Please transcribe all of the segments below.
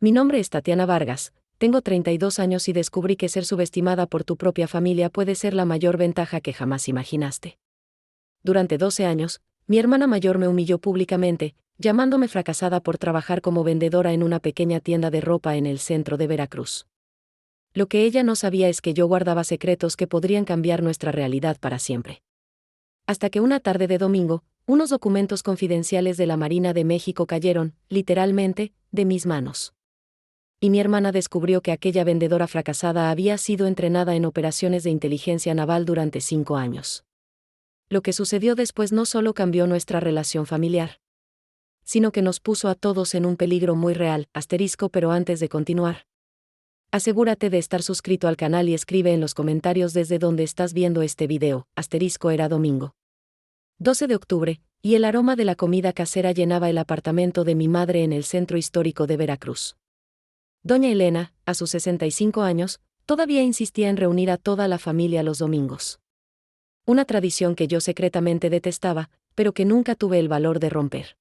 Mi nombre es Tatiana Vargas, tengo 32 años y descubrí que ser subestimada por tu propia familia puede ser la mayor ventaja que jamás imaginaste. Durante 12 años, mi hermana mayor me humilló públicamente, llamándome fracasada por trabajar como vendedora en una pequeña tienda de ropa en el centro de Veracruz. Lo que ella no sabía es que yo guardaba secretos que podrían cambiar nuestra realidad para siempre. Hasta que una tarde de domingo, unos documentos confidenciales de la Marina de México cayeron, literalmente, de mis manos. Y mi hermana descubrió que aquella vendedora fracasada había sido entrenada en operaciones de inteligencia naval durante 5 años. Lo que sucedió después no solo cambió nuestra relación familiar, sino que nos puso a todos en un peligro muy real, pero antes de continuar, asegúrate de estar suscrito al canal y escribe en los comentarios desde donde estás viendo este video, era domingo 12 de octubre, y el aroma de la comida casera llenaba el apartamento de mi madre en el centro histórico de Veracruz. Doña Elena, a sus 65 años, todavía insistía en reunir a toda la familia los domingos. Una tradición que yo secretamente detestaba, pero que nunca tuve el valor de romper.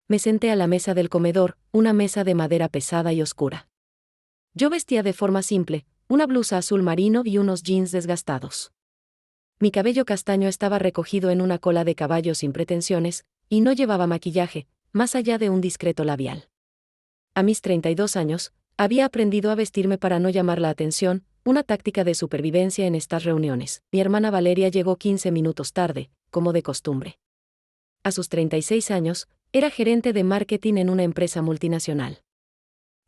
Me senté a la mesa del comedor, una mesa de madera pesada y oscura. Yo vestía de forma simple, una blusa azul marino y unos jeans desgastados. Mi cabello castaño estaba recogido en una cola de caballo sin pretensiones, y no llevaba maquillaje, más allá de un discreto labial. A mis 32 años, había aprendido a vestirme para no llamar la atención, una táctica de supervivencia en estas reuniones. Mi hermana Valeria llegó 15 minutos tarde, como de costumbre. A sus 36 años, era gerente de marketing en una empresa multinacional.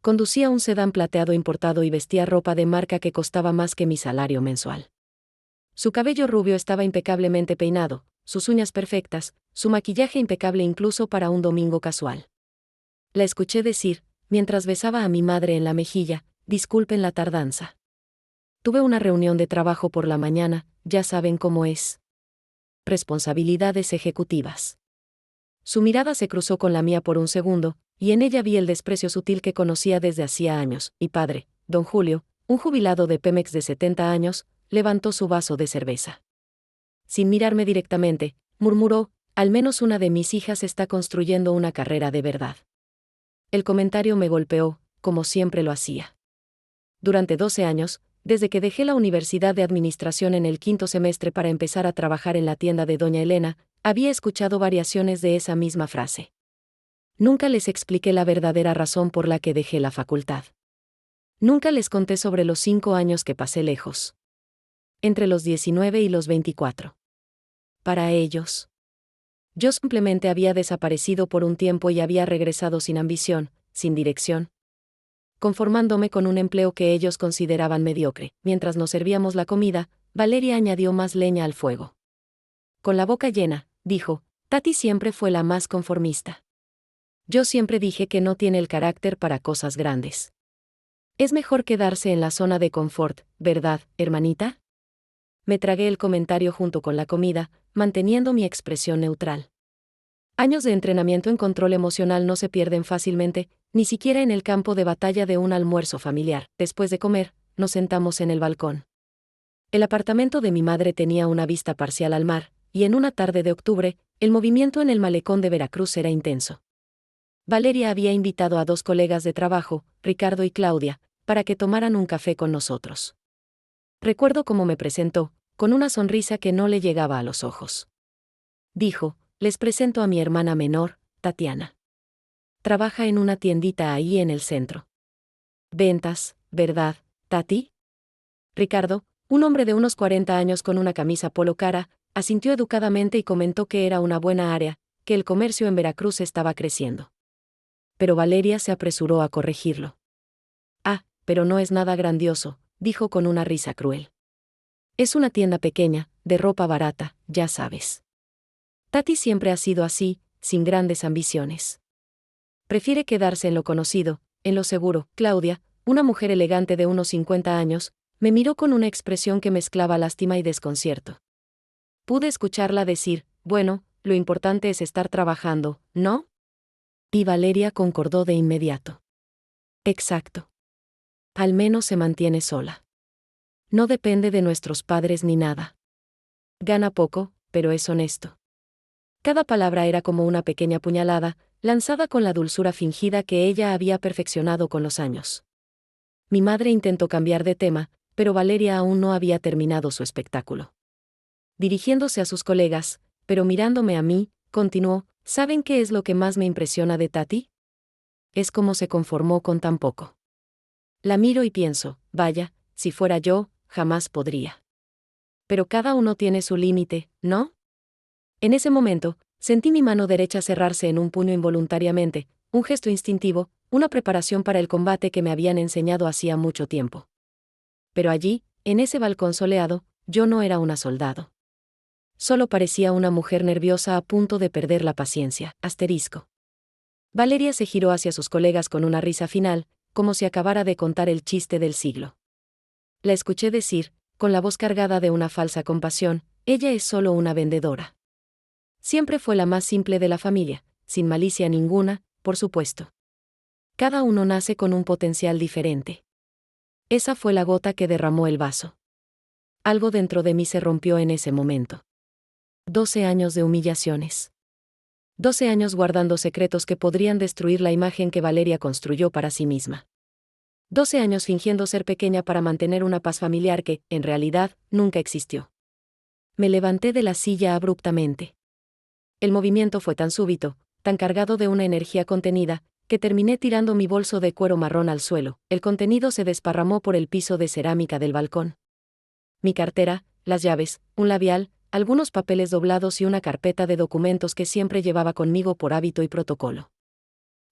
Conducía un sedán plateado importado y vestía ropa de marca que costaba más que mi salario mensual. Su cabello rubio estaba impecablemente peinado, sus uñas perfectas, su maquillaje impecable incluso para un domingo casual. La escuché decir, mientras besaba a mi madre en la mejilla, disculpen la tardanza. Tuve una reunión de trabajo por la mañana, ya saben cómo es. Responsabilidades ejecutivas. Su mirada se cruzó con la mía por un segundo, y en ella vi el desprecio sutil que conocía desde hacía años. Mi padre, don Julio, un jubilado de Pemex de 70 años, levantó su vaso de cerveza. Sin mirarme directamente, murmuró, al menos una de mis hijas está construyendo una carrera de verdad. El comentario me golpeó, como siempre lo hacía. Durante 12 años, desde que dejé la Universidad de Administración en el 5º semestre para empezar a trabajar en la tienda de doña Elena, había escuchado variaciones de esa misma frase. Nunca les expliqué la verdadera razón por la que dejé la facultad. Nunca les conté sobre los 5 años que pasé lejos. Entre los 19 y los 24. Para ellos, yo simplemente había desaparecido por un tiempo y había regresado sin ambición, sin dirección, conformándome con un empleo que ellos consideraban mediocre. Mientras nos servíamos la comida, Valeria añadió más leña al fuego. Con la boca llena, dijo, Tati siempre fue la más conformista. Yo siempre dije que no tiene el carácter para cosas grandes. Es mejor quedarse en la zona de confort, ¿verdad, hermanita? Me tragué el comentario junto con la comida, manteniendo mi expresión neutral. Años de entrenamiento en control emocional no se pierden fácilmente, ni siquiera en el campo de batalla de un almuerzo familiar. Después de comer, nos sentamos en el balcón. El apartamento de mi madre tenía una vista parcial al mar, y en una tarde de octubre, el movimiento en el malecón de Veracruz era intenso. Valeria había invitado a 2 colegas de trabajo, Ricardo y Claudia, para que tomaran un café con nosotros. Recuerdo cómo me presentó, con una sonrisa que no le llegaba a los ojos. Dijo, les presento a mi hermana menor, Tatiana. Trabaja en una tiendita ahí en el centro. Ventas, ¿verdad, Tati? Ricardo, un hombre de unos 40 años con una camisa polo cara, asintió educadamente y comentó que era una buena área, que el comercio en Veracruz estaba creciendo. Pero Valeria se apresuró a corregirlo. Ah, pero no es nada grandioso, dijo con una risa cruel. Es una tienda pequeña, de ropa barata, ya sabes. Tati siempre ha sido así, sin grandes ambiciones. Prefiere quedarse en lo conocido, en lo seguro. Claudia, una mujer elegante de unos 50 años, me miró con una expresión que mezclaba lástima y desconcierto. Pude escucharla decir, bueno, lo importante es estar trabajando, ¿no? Y Valeria concordó de inmediato. Exacto. Al menos se mantiene sola. No depende de nuestros padres ni nada. Gana poco, pero es honesto. Cada palabra era como una pequeña puñalada, lanzada con la dulzura fingida que ella había perfeccionado con los años. Mi madre intentó cambiar de tema, pero Valeria aún no había terminado su espectáculo. Dirigiéndose a sus colegas, pero mirándome a mí, continuó: ¿saben qué es lo que más me impresiona de Tati? Es cómo se conformó con tan poco. La miro y pienso, vaya, si fuera yo, jamás podría. Pero cada uno tiene su límite, ¿no? En ese momento, sentí mi mano derecha cerrarse en un puño involuntariamente, un gesto instintivo, una preparación para el combate que me habían enseñado hacía mucho tiempo. Pero allí, en ese balcón soleado, yo no era una soldado. Solo parecía una mujer nerviosa a punto de perder la paciencia. Asterisco. Valeria se giró hacia sus colegas con una risa final, como si acabara de contar el chiste del siglo. La escuché decir, con la voz cargada de una falsa compasión: ella es solo una vendedora. Siempre fue la más simple de la familia, sin malicia ninguna, por supuesto. Cada uno nace con un potencial diferente. Esa fue la gota que derramó el vaso. Algo dentro de mí se rompió en ese momento. 12 años de humillaciones. 12 años guardando secretos que podrían destruir la imagen que Valeria construyó para sí misma. 12 años fingiendo ser pequeña para mantener una paz familiar que, en realidad, nunca existió. Me levanté de la silla abruptamente. El movimiento fue tan súbito, tan cargado de una energía contenida, que terminé tirando mi bolso de cuero marrón al suelo. El contenido se desparramó por el piso de cerámica del balcón. Mi cartera, las llaves, un labial, algunos papeles doblados y una carpeta de documentos que siempre llevaba conmigo por hábito y protocolo.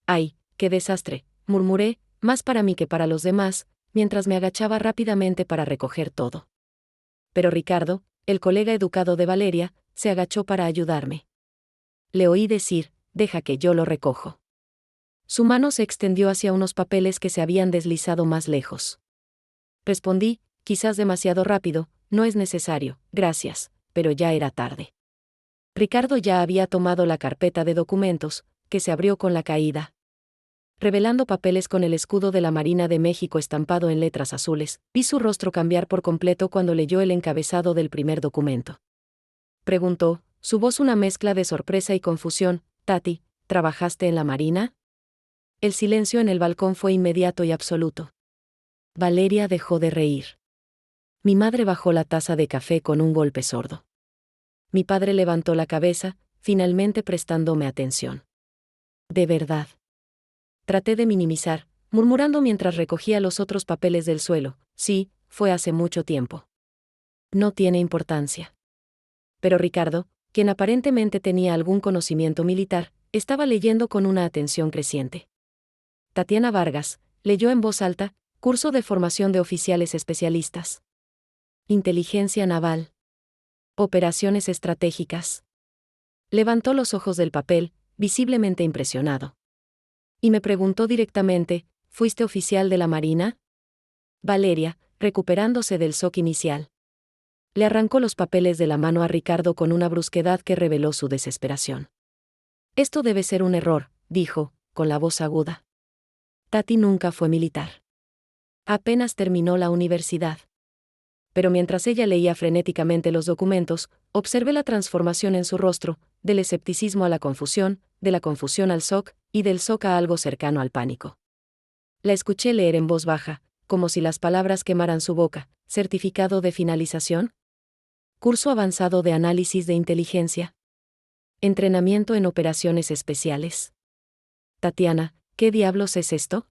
¡Ay, qué desastre!, murmuré, más para mí que para los demás, mientras me agachaba rápidamente para recoger todo. Pero Ricardo, el colega educado de Valeria, se agachó para ayudarme. Le oí decir: deja que yo lo recojo. Su mano se extendió hacia unos papeles que se habían deslizado más lejos. Respondí, quizás demasiado rápido: no es necesario, gracias, pero ya era tarde. Ricardo ya había tomado la carpeta de documentos, que se abrió con la caída. Revelando papeles con el escudo de la Marina de México estampado en letras azules, vi su rostro cambiar por completo cuando leyó el encabezado del primer documento. Preguntó, su voz una mezcla de sorpresa y confusión: Tati, ¿trabajaste en la Marina? El silencio en el balcón fue inmediato y absoluto. Valeria dejó de reír. Mi madre bajó la taza de café con un golpe sordo. Mi padre levantó la cabeza, finalmente prestándome atención. ¿De verdad? Traté de minimizar, murmurando mientras recogía los otros papeles del suelo: sí, fue hace mucho tiempo. No tiene importancia. Pero Ricardo, quien aparentemente tenía algún conocimiento militar, estaba leyendo con una atención creciente. Tatiana Vargas, leyó en voz alta: curso de formación de oficiales especialistas. Inteligencia naval. Operaciones estratégicas. Levantó los ojos del papel, visiblemente impresionado. Y me preguntó directamente: ¿fuiste oficial de la Marina? Valeria, recuperándose del shock inicial, le arrancó los papeles de la mano a Ricardo con una brusquedad que reveló su desesperación. Esto debe ser un error, dijo, con la voz aguda. Tati nunca fue militar. Apenas terminó la universidad. Pero mientras ella leía frenéticamente los documentos, observé la transformación en su rostro, del escepticismo a la confusión, de la confusión al shock, y del shock a algo cercano al pánico. La escuché leer en voz baja, como si las palabras quemaran su boca: ¿certificado de finalización? Curso avanzado de análisis de inteligencia. Entrenamiento en operaciones especiales. Tatiana, ¿qué diablos es esto?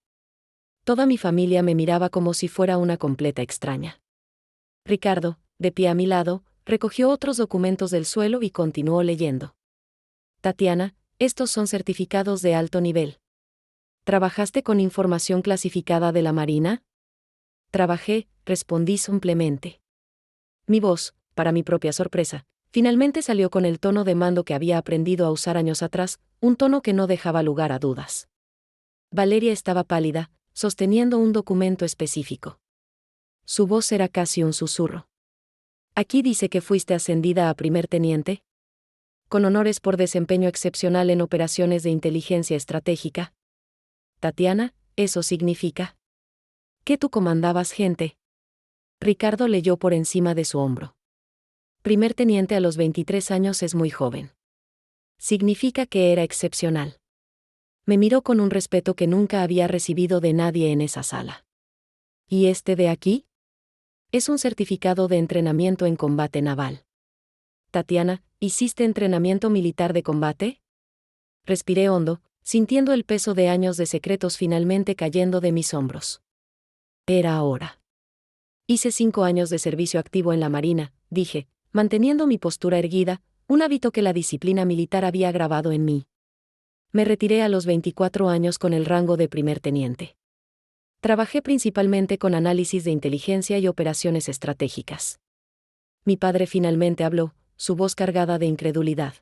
Toda mi familia me miraba como si fuera una completa extraña. Ricardo, de pie a mi lado, recogió otros documentos del suelo y continuó leyendo. Tatiana, estos son certificados de alto nivel. ¿Trabajaste con información clasificada de la Marina? Trabajé, respondí simplemente. Mi voz, para mi propia sorpresa, finalmente salió con el tono de mando que había aprendido a usar años atrás, un tono que no dejaba lugar a dudas. Valeria estaba pálida, sosteniendo un documento específico. Su voz era casi un susurro. ¿Aquí dice que fuiste ascendida a primer teniente? ¿Con honores por desempeño excepcional en operaciones de inteligencia estratégica? Tatiana, ¿eso significa que tú comandabas gente? Ricardo leyó por encima de su hombro. Primer teniente a los 23 años es muy joven. Significa que era excepcional. Me miró con un respeto que nunca había recibido de nadie en esa sala. ¿Y este de aquí? Es un certificado de entrenamiento en combate naval. Tatiana, ¿hiciste entrenamiento militar de combate? Respiré hondo, sintiendo el peso de años de secretos finalmente cayendo de mis hombros. Era ahora. Hice 5 años de servicio activo en la Marina, dije, manteniendo mi postura erguida, un hábito que la disciplina militar había grabado en mí. Me retiré a los 24 años con el rango de primer teniente. Trabajé principalmente con análisis de inteligencia y operaciones estratégicas. Mi padre finalmente habló, su voz cargada de incredulidad.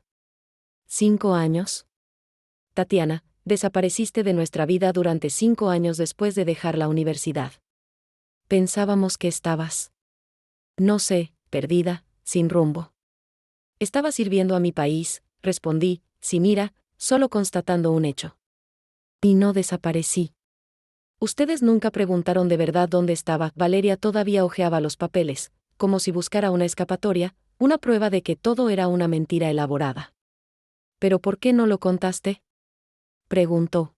¿5 años? Tatiana, desapareciste de nuestra vida durante 5 años después de dejar la universidad. Pensábamos que estabas, no sé, perdida, sin rumbo. Estaba sirviendo a mi país, respondí, sin ira, solo constatando un hecho. Y no desaparecí. Ustedes nunca preguntaron de verdad dónde estaba. Valeria todavía hojeaba los papeles, como si buscara una escapatoria, una prueba de que todo era una mentira elaborada. ¿Pero por qué no lo contaste?, preguntó.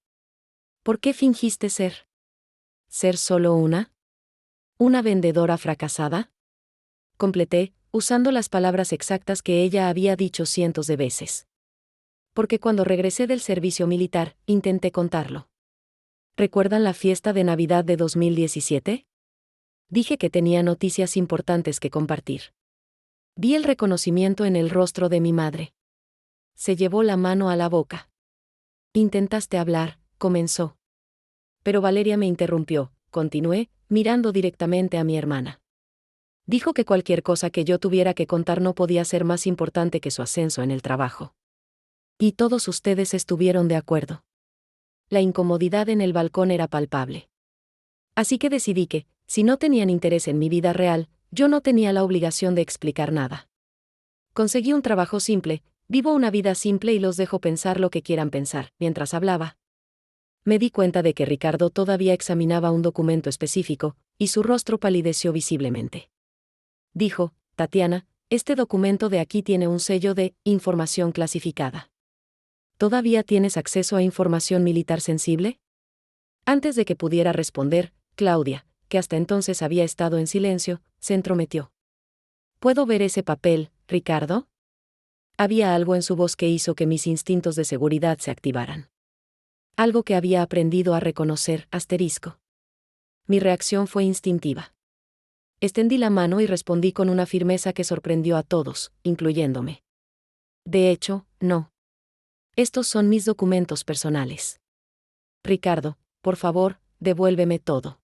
¿Por qué fingiste ser? ¿Ser solo una vendedora fracasada? Completé, usando las palabras exactas que ella había dicho cientos de veces. Porque cuando regresé del servicio militar, intenté contarlo. ¿Recuerdan la fiesta de Navidad de 2017? Dije que tenía noticias importantes que compartir. Vi el reconocimiento en el rostro de mi madre. Se llevó la mano a la boca. Intentaste hablar, comenzó. Pero Valeria me interrumpió, continué, mirando directamente a mi hermana. Dijo que cualquier cosa que yo tuviera que contar no podía ser más importante que su ascenso en el trabajo. Y todos ustedes estuvieron de acuerdo. La incomodidad en el balcón era palpable. Así que decidí que, si no tenían interés en mi vida real, yo no tenía la obligación de explicar nada. Conseguí un trabajo simple, vivo una vida simple y los dejo pensar lo que quieran pensar. Mientras hablaba, me di cuenta de que Ricardo todavía examinaba un documento específico, y su rostro palideció visiblemente. Dijo, Tatiana, este documento de aquí tiene un sello de información clasificada. ¿Todavía tienes acceso a información militar sensible? Antes de que pudiera responder, Claudia, que hasta entonces había estado en silencio, se entrometió. ¿Puedo ver ese papel, Ricardo? Había algo en su voz que hizo que mis instintos de seguridad se activaran. Algo que había aprendido a reconocer, asterisco. Mi reacción fue instintiva. Extendí la mano y respondí con una firmeza que sorprendió a todos, incluyéndome. De hecho, no. Estos son mis documentos personales. Ricardo, por favor, devuélveme todo.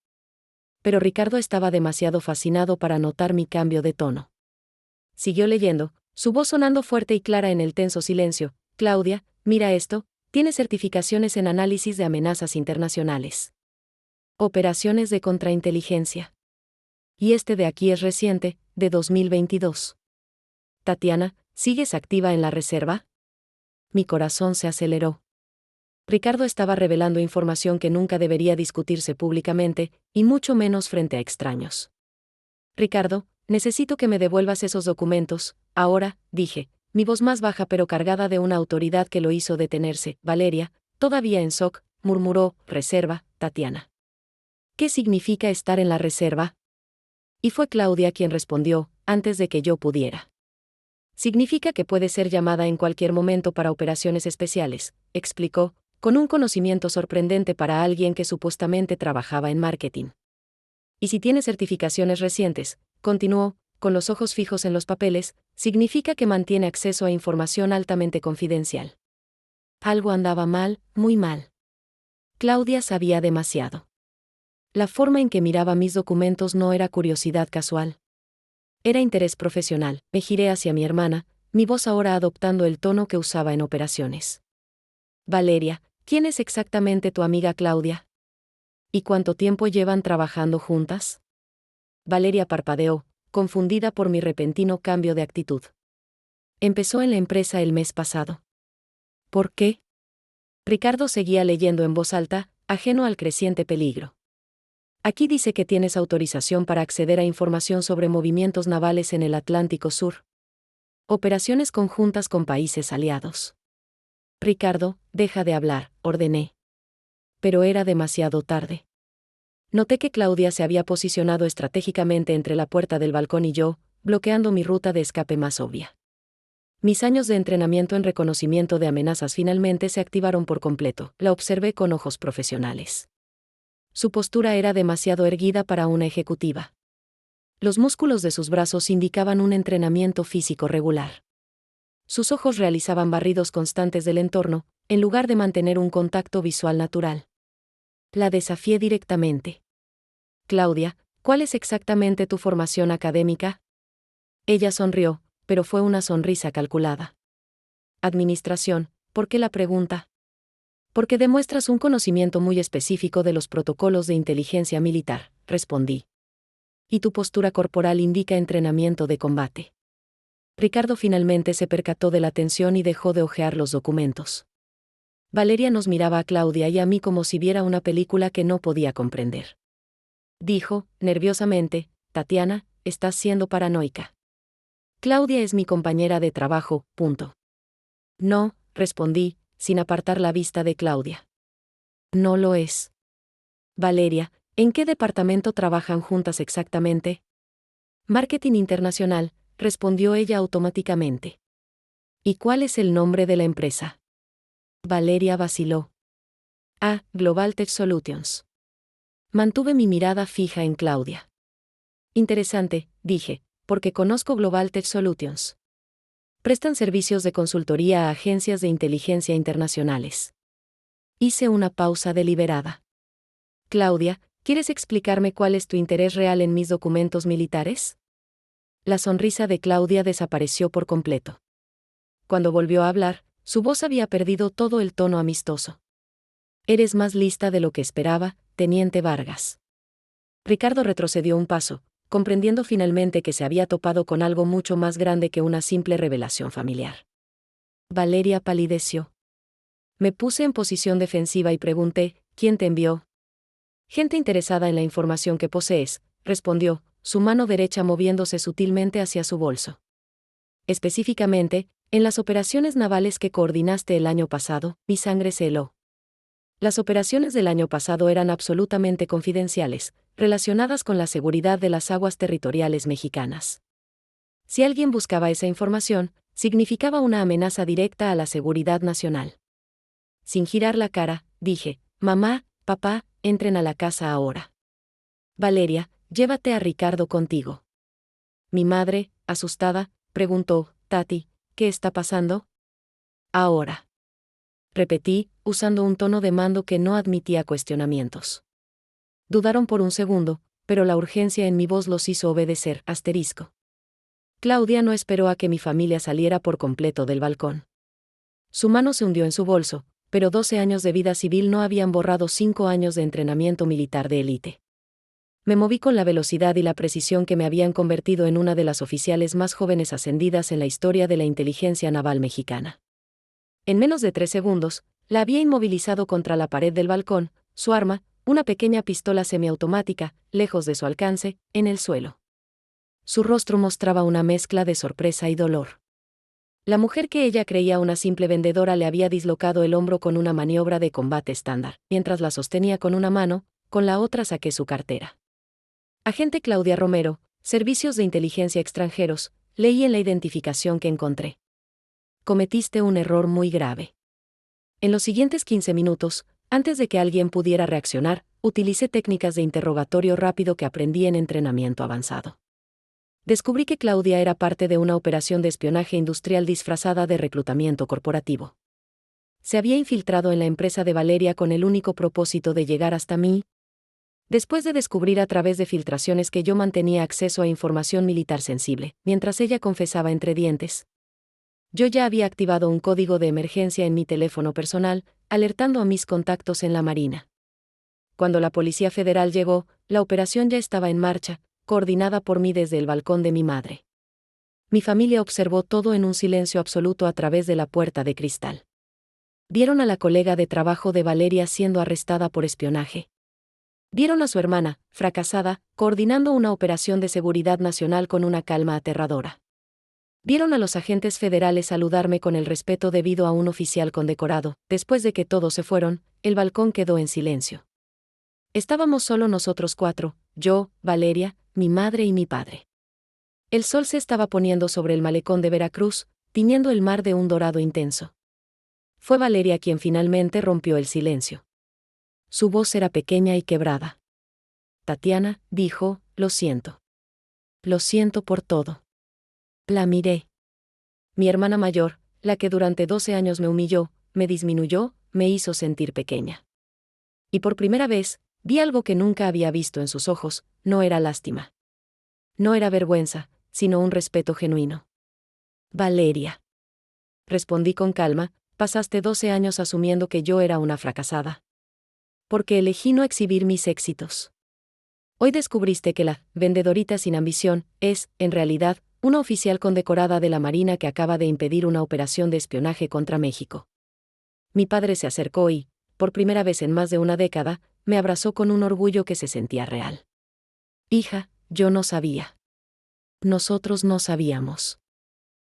Pero Ricardo estaba demasiado fascinado para notar mi cambio de tono. Siguió leyendo, su voz sonando fuerte y clara en el tenso silencio. Claudia, mira esto, tiene certificaciones en análisis de amenazas internacionales. Operaciones de contrainteligencia. Y este de aquí es reciente, de 2022. Tatiana, ¿sigues activa en la reserva? Mi corazón se aceleró. Ricardo estaba revelando información que nunca debería discutirse públicamente, y mucho menos frente a extraños. Ricardo, necesito que me devuelvas esos documentos, ahora, dije, mi voz más baja pero cargada de una autoridad que lo hizo detenerse. Valeria, todavía en shock, murmuró, reserva, Tatiana. ¿Qué significa estar en la reserva? Y fue Claudia quien respondió, antes de que yo pudiera. Significa que puede ser llamada en cualquier momento para operaciones especiales, explicó, con un conocimiento sorprendente para alguien que supuestamente trabajaba en marketing. Y si tiene certificaciones recientes, continuó, con los ojos fijos en los papeles, significa que mantiene acceso a información altamente confidencial. Algo andaba mal, muy mal. Claudia sabía demasiado. La forma en que miraba mis documentos no era curiosidad casual. Era interés profesional. Me giré hacia mi hermana, mi voz ahora adoptando el tono que usaba en operaciones. Valeria, ¿quién es exactamente tu amiga Claudia? ¿Y cuánto tiempo llevan trabajando juntas? Valeria parpadeó, confundida por mi repentino cambio de actitud. Empezó en la empresa el mes pasado. ¿Por qué? Ricardo seguía leyendo en voz alta, ajeno al creciente peligro. Aquí dice que tienes autorización para acceder a información sobre movimientos navales en el Atlántico Sur. Operaciones conjuntas con países aliados. Ricardo, deja de hablar, ordené. Pero era demasiado tarde. Noté que Claudia se había posicionado estratégicamente entre la puerta del balcón y yo, bloqueando mi ruta de escape más obvia. Mis años de entrenamiento en reconocimiento de amenazas finalmente se activaron por completo. La observé con ojos profesionales. Su postura era demasiado erguida para una ejecutiva. Los músculos de sus brazos indicaban un entrenamiento físico regular. Sus ojos realizaban barridos constantes del entorno, en lugar de mantener un contacto visual natural. La desafié directamente. Claudia, ¿cuál es exactamente tu formación académica? Ella sonrió, pero fue una sonrisa calculada. Administración, ¿por qué la pregunta? Porque demuestras un conocimiento muy específico de los protocolos de inteligencia militar, respondí. Y tu postura corporal indica entrenamiento de combate. Ricardo finalmente se percató de la tensión y dejó de hojear los documentos. Valeria nos miraba a Claudia y a mí como si viera una película que no podía comprender. Dijo, nerviosamente, Tatiana, estás siendo paranoica. Claudia es mi compañera de trabajo, punto. No, respondí, sin apartar la vista de Claudia. No lo es. Valeria, ¿en qué departamento trabajan juntas exactamente? Marketing Internacional, respondió ella automáticamente. ¿Y cuál es el nombre de la empresa? Valeria vaciló. Global Tech Solutions. Mantuve mi mirada fija en Claudia. Interesante, dije, porque conozco Global Tech Solutions. Prestan servicios de consultoría a agencias de inteligencia internacionales. Hice una pausa deliberada. Claudia, ¿quieres explicarme cuál es tu interés real en mis documentos militares? La sonrisa de Claudia desapareció por completo. Cuando volvió a hablar, su voz había perdido todo el tono amistoso. Eres más lista de lo que esperaba, Teniente Vargas. Ricardo retrocedió un paso, comprendiendo finalmente que se había topado con algo mucho más grande que una simple revelación familiar. Valeria palideció. Me puse en posición defensiva y pregunté, ¿quién te envió? Gente interesada en la información que posees, respondió, su mano derecha moviéndose sutilmente hacia su bolso. Específicamente, en las operaciones navales que coordinaste el año pasado, mi sangre se heló. Las operaciones del año pasado eran absolutamente confidenciales, relacionadas con la seguridad de las aguas territoriales mexicanas. Si alguien buscaba esa información, significaba una amenaza directa a la seguridad nacional. Sin girar la cara, dije, mamá, papá, entren a la casa ahora. Valeria, llévate a Ricardo contigo. Mi madre, asustada, preguntó, Tati, ¿qué está pasando? Ahora. Repetí, usando un tono de mando que no admitía cuestionamientos. Dudaron por un segundo, pero la urgencia en mi voz los hizo obedecer. Claudia no esperó a que mi familia saliera por completo del balcón. Su mano se hundió en su bolso, pero 12 años de vida civil no habían borrado 5 años de entrenamiento militar de élite. Me moví con la velocidad y la precisión que me habían convertido en una de las oficiales más jóvenes ascendidas en la historia de la inteligencia naval mexicana. En menos de 3 segundos, la había inmovilizado contra la pared del balcón, su arma, una pequeña pistola semiautomática, lejos de su alcance, en el suelo. Su rostro mostraba una mezcla de sorpresa y dolor. La mujer que ella creía una simple vendedora le había dislocado el hombro con una maniobra de combate estándar. Mientras la sostenía con una mano, con la otra saqué su cartera. Agente Claudia Romero, Servicios de Inteligencia Extranjeros, leí en la identificación que encontré. Cometiste un error muy grave. En los siguientes 15 minutos, antes de que alguien pudiera reaccionar, utilicé técnicas de interrogatorio rápido que aprendí en entrenamiento avanzado. Descubrí que Claudia era parte de una operación de espionaje industrial disfrazada de reclutamiento corporativo. Se había infiltrado en la empresa de Valeria con el único propósito de llegar hasta mí. Después de descubrir a través de filtraciones que yo mantenía acceso a información militar sensible, mientras ella confesaba entre dientes, yo ya había activado un código de emergencia en mi teléfono personal, alertando a mis contactos en la Marina. Cuando la Policía Federal llegó, la operación ya estaba en marcha, coordinada por mí desde el balcón de mi madre. Mi familia observó todo en un silencio absoluto a través de la puerta de cristal. Vieron a la colega de trabajo de Valeria siendo arrestada por espionaje. Vieron a su hermana, fracasada, coordinando una operación de seguridad nacional con una calma aterradora. Vieron a los agentes federales saludarme con el respeto debido a un oficial condecorado. Después de que todos se fueron, el balcón quedó en silencio. Estábamos solo nosotros cuatro, yo, Valeria, mi madre y mi padre. El sol se estaba poniendo sobre el malecón de Veracruz, tiñendo el mar de un dorado intenso. Fue Valeria quien finalmente rompió el silencio. Su voz era pequeña y quebrada. Tatiana, dijo, lo siento. Lo siento por todo. La miré. Mi hermana mayor, la que durante 12 años me humilló, me disminuyó, me hizo sentir pequeña. Y por primera vez, vi algo que nunca había visto en sus ojos, no era lástima. No era vergüenza, sino un respeto genuino. Valeria. Respondí con calma, pasaste 12 años asumiendo que yo era una fracasada. Porque elegí no exhibir mis éxitos. Hoy descubriste que la vendedorita sin ambición es, en realidad, una oficial condecorada de la Marina que acaba de impedir una operación de espionaje contra México. Mi padre se acercó y, por primera vez en más de una década, me abrazó con un orgullo que se sentía real. Hija, yo no sabía. Nosotros no sabíamos.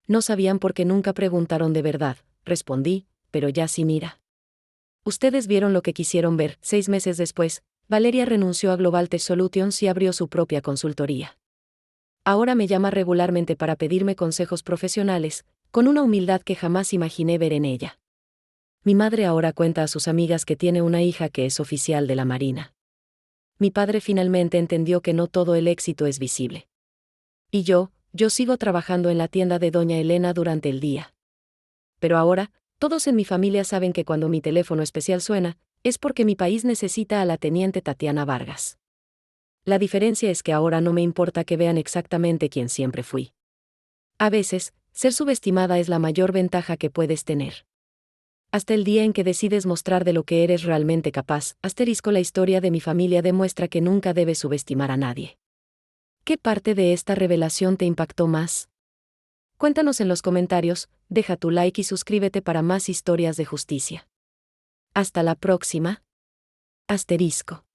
No sabían porque nunca preguntaron de verdad, respondí, pero ya sí mira. Ustedes vieron lo que quisieron ver. 6 meses después, Valeria renunció a Global Tech Solutions y abrió su propia consultoría. Ahora me llama regularmente para pedirme consejos profesionales, con una humildad que jamás imaginé ver en ella. Mi madre ahora cuenta a sus amigas que tiene una hija que es oficial de la Marina. Mi padre finalmente entendió que no todo el éxito es visible. Y yo sigo trabajando en la tienda de doña Elena durante el día. Pero ahora, todos en mi familia saben que cuando mi teléfono especial suena, es porque mi país necesita a la teniente Tatiana Vargas. La diferencia es que ahora no me importa que vean exactamente quién siempre fui. A veces, ser subestimada es la mayor ventaja que puedes tener. Hasta el día en que decides mostrar de lo que eres realmente capaz. La historia de mi familia demuestra que nunca debes subestimar a nadie. ¿Qué parte de esta revelación te impactó más? Cuéntanos en los comentarios, deja tu like y suscríbete para más historias de justicia. Hasta la próxima. Asterisco.